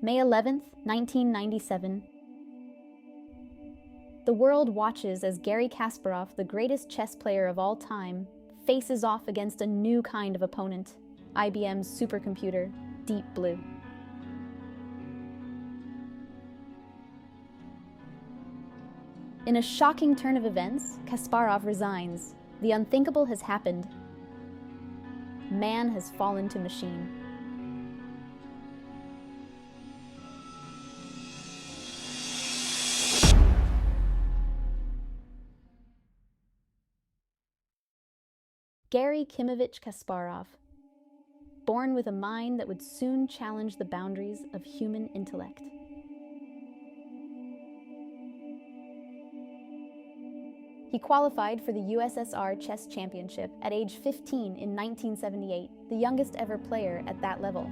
May 11th, 1997. The world watches as Garry Kasparov, the greatest chess player of all time, faces off against a new kind of opponent, IBM's supercomputer, Deep Blue. In a shocking turn of events, Kasparov resigns. The unthinkable has happened. Man has fallen to machine. Garry Kasparov, born with a mind that would soon challenge the boundaries of human intellect. He qualified for the USSR Chess Championship at age 15 in 1978, the youngest ever player at that level.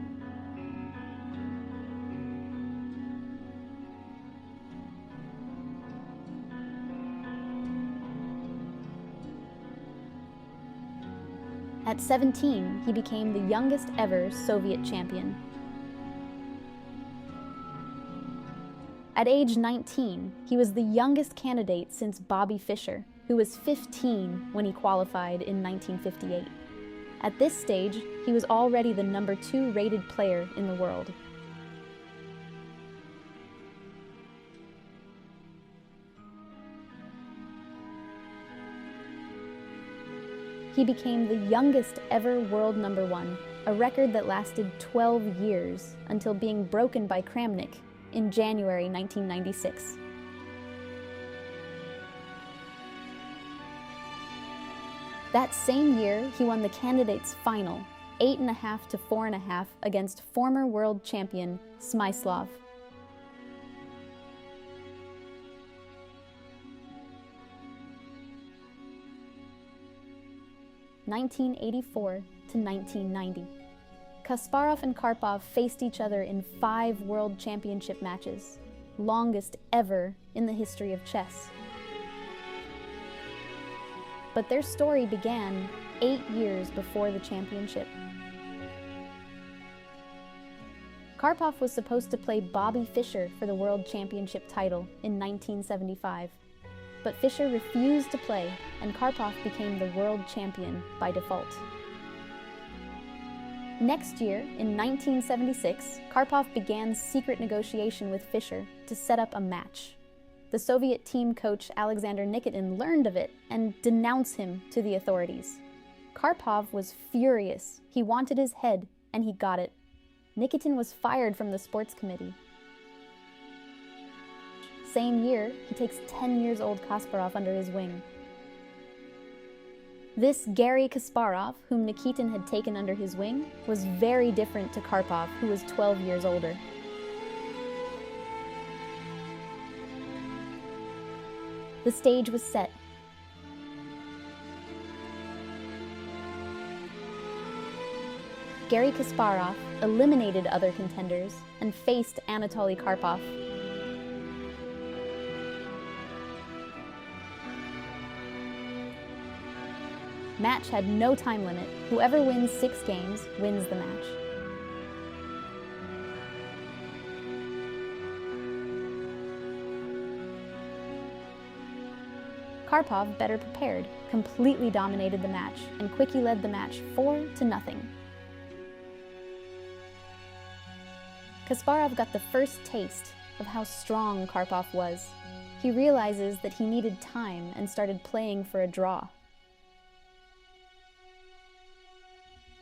At 17, he became the youngest ever Soviet champion. At age 19, he was the youngest candidate since Bobby Fischer, who was 15 when he qualified in 1958. At this stage, he was already the number 2 rated player in the world. He became the youngest ever world number 1, a record that lasted 12 years until being broken by Kramnik in January 1996. That same year, he won the candidates' final, 8.5 to 4.5 against former world champion Smyslov. (1984 to 1990). Kasparov and Karpov faced each other in 5 world championship matches, longest ever in the history of chess. But their story began 8 years before the championship. Karpov was supposed to play Bobby Fischer for the world championship title in 1975, but Fischer refused to play, and Karpov became the world champion by default. Next year, in 1976, Karpov began secret negotiation with Fischer to set up a match. The Soviet team coach Alexander Nikitin learned of it and denounced him to the authorities. Karpov was furious. He wanted his head, and he got it. Nikitin was fired from the sports committee. Same year, he takes 10-year-old Kasparov under his wing. This Garry Kasparov, whom Nikitin had taken under his wing, was very different to Karpov, who was 12 years older. The stage was set. Garry Kasparov eliminated other contenders and faced Anatoly Karpov. Match had no time limit. Whoever wins 6 games wins the match. Karpov, better prepared, completely dominated the match and quickly led the match 4-0. Kasparov got the first taste of how strong Karpov was. He realizes that he needed time and started playing for a draw.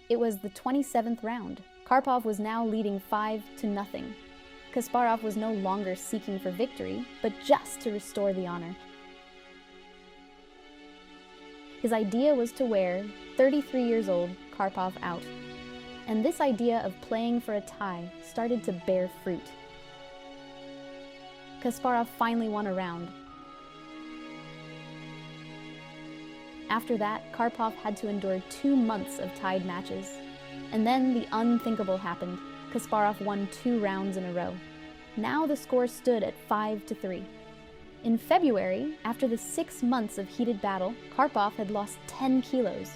It was the 27th round. Karpov was now leading 5-0. Kasparov was no longer seeking for victory, but just to restore the honor. His idea was to wear 33-year-old Karpov out. And this idea of playing for a tie started to bear fruit. Kasparov finally won a round. After that, Karpov had to endure 2 months of tied matches. And then the unthinkable happened. Kasparov won 2 rounds in a row. Now the score stood at 5-3. In February, after the 6 months of heated battle, Karpov had lost 10 kilos.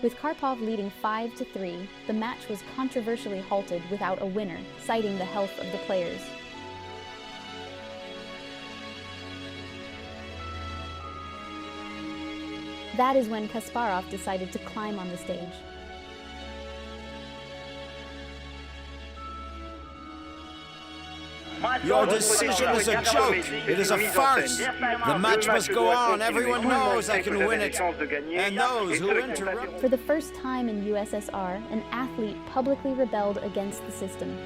With Karpov leading 5-3, the match was controversially halted without a winner, citing the health of the players. That is when Kasparov decided to climb on the stage. Your decision is a joke. It is a farce. The match must go on. Everyone knows I can win it. And those who interrupt... For the first time in USSR, an athlete publicly rebelled against the system.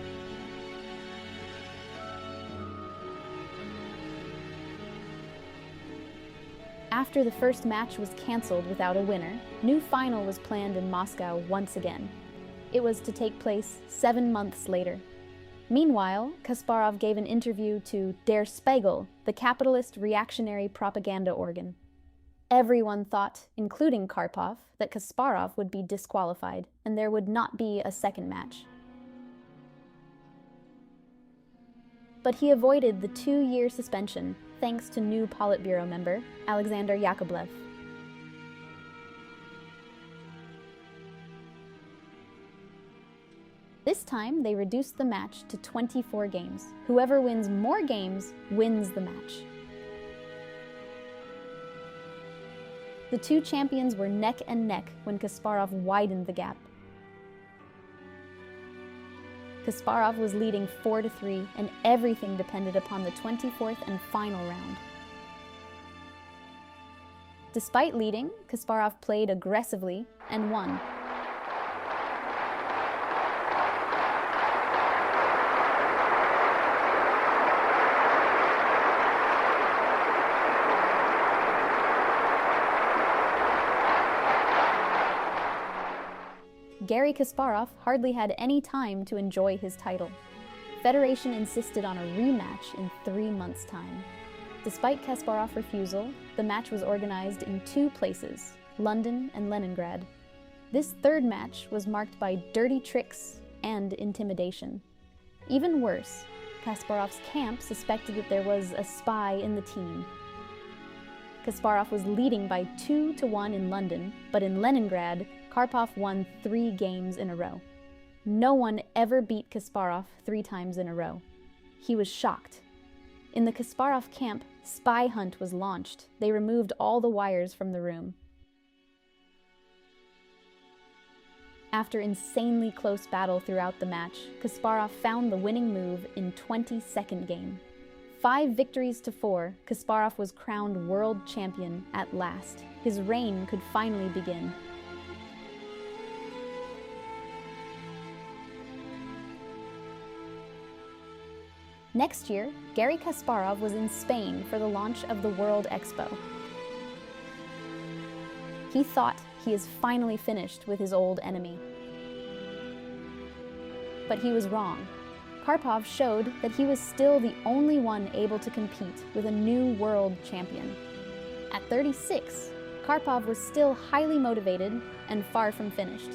After the first match was cancelled without a winner, new final was planned in Moscow once again. It was to take place 7 months later. Meanwhile, Kasparov gave an interview to Der Spiegel, the capitalist reactionary propaganda organ. Everyone thought, including Karpov, that Kasparov would be disqualified, and there would not be a second match. But he avoided the 2-year suspension, thanks to new Politburo member, Alexander Yakovlev. This time, they reduced the match to 24 games. Whoever wins more games wins the match. The two champions were neck and neck when Kasparov widened the gap. Kasparov was leading 4-3, and everything depended upon the 24th and final round. Despite leading, Kasparov played aggressively and won. Garry Kasparov hardly had any time to enjoy his title. Federation insisted on a rematch in 3 months' time. Despite Kasparov's refusal, the match was organized in 2 places, London and Leningrad. This third match was marked by dirty tricks and intimidation. Even worse, Kasparov's camp suspected that there was a spy in the team. Kasparov was leading by 2-1 in London, but in Leningrad, Karpov won 3 games in a row. No one ever beat Kasparov 3 times in a row. He was shocked. In the Kasparov camp, spy hunt was launched. They removed all the wires from the room. After insanely close battle throughout the match, Kasparov found the winning move in 22nd game. 5 victories to 4, Kasparov was crowned world champion at last. His reign could finally begin. Next year, Garry Kasparov was in Spain for the launch of the World Expo. He thought he is finally finished with his old enemy. But he was wrong. Karpov showed that he was still the only one able to compete with a new world champion. At 36, Karpov was still highly motivated and far from finished.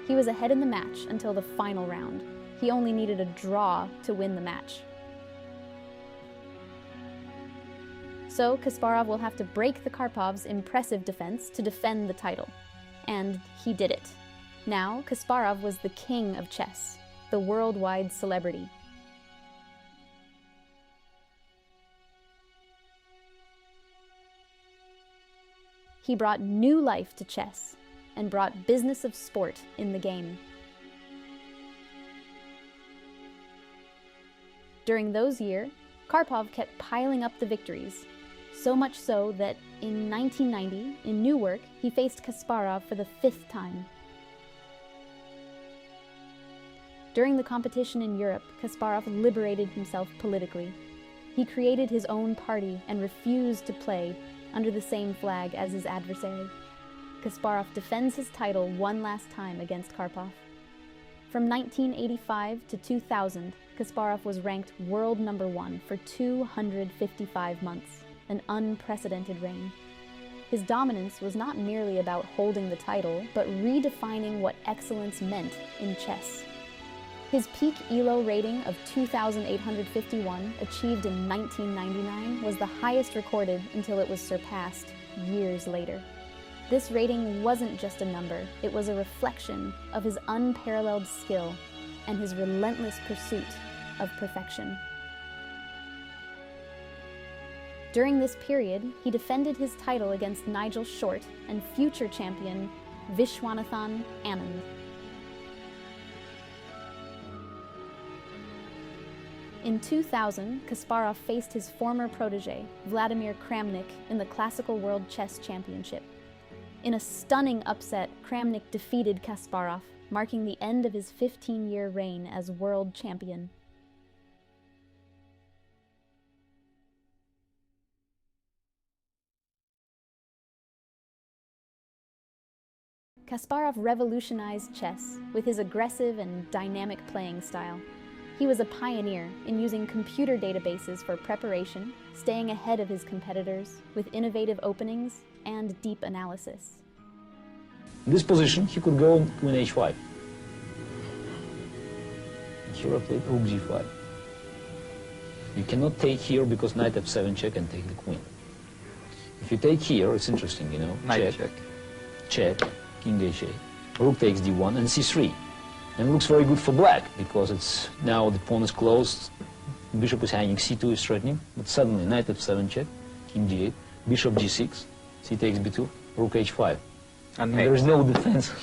He was ahead in the match until the final round. He only needed a draw to win the match. So Kasparov will have to break the Karpov's impressive defense to defend the title. And he did it. Now, Kasparov was the king of chess, the worldwide celebrity. He brought new life to chess and brought business of sport in the game. During those years, Karpov kept piling up the victories, so much so that in 1990, in Newark, he faced Kasparov for the 5th time. During the competition in Europe, Kasparov liberated himself politically. He created his own party and refused to play under the same flag as his adversary. Kasparov defends his title one last time against Karpov. From 1985 to 2000, Kasparov was ranked world number 1 for 255 months, an unprecedented reign. His dominance was not merely about holding the title, but redefining what excellence meant in chess. His peak ELO rating of 2,851, achieved in 1999, was the highest recorded until it was surpassed years later. This rating wasn't just a number, it was a reflection of his unparalleled skill and his relentless pursuit of perfection. During this period, he defended his title against Nigel Short and future champion Vishwanathan Anand. In 2000, Kasparov faced his former protege, Vladimir Kramnik, in the Classical World Chess Championship. In a stunning upset, Kramnik defeated Kasparov, marking the end of his 15-year reign as world champion. Kasparov revolutionized chess with his aggressive and dynamic playing style. He was a pioneer in using computer databases for preparation, staying ahead of his competitors with innovative openings and deep analysis. In this position, he could go on queen h5. Here I played rook g5. You cannot take here because knight f7 check and take the queen. If you take here, it's interesting, you know. Knight check. Check, king h8. Rook takes d1 and c3. And it looks very good for black because it's now the pawn is closed, bishop is hanging, c2 is threatening, but suddenly knight f7 check, king d8, bishop g6, c takes b2, rook h5. And there is no defense.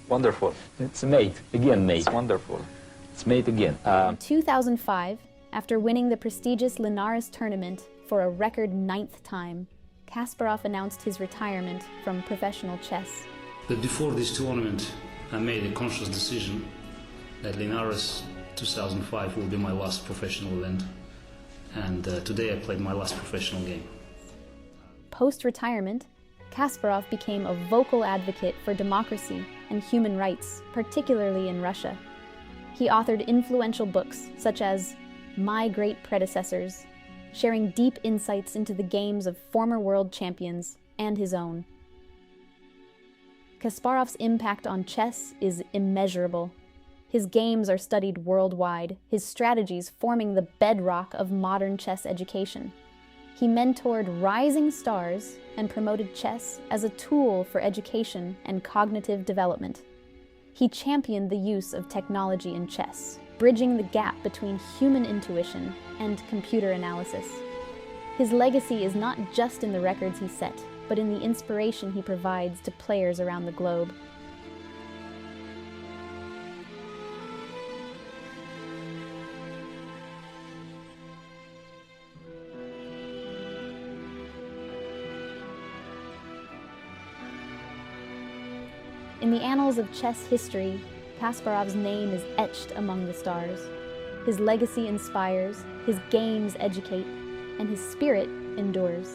Wonderful. It's a mate, again mate. It's wonderful. It's mate again. In 2005, after winning the prestigious Linares tournament for a record 9th time, Kasparov announced his retirement from professional chess. But before this tournament, I made a conscious decision that Linares 2005 will be my last professional event. And today I played my last professional game. Post-retirement, Kasparov became a vocal advocate for democracy and human rights, particularly in Russia. He authored influential books such as My Great Predecessors, sharing deep insights into the games of former world champions and his own. Kasparov's impact on chess is immeasurable. His games are studied worldwide, his strategies forming the bedrock of modern chess education. He mentored rising stars and promoted chess as a tool for education and cognitive development. He championed the use of technology in chess, bridging the gap between human intuition and computer analysis. His legacy is not just in the records he set, but in the inspiration he provides to players around the globe. In the annals of chess history, Kasparov's name is etched among the stars. His legacy inspires, his games educate, and his spirit endures.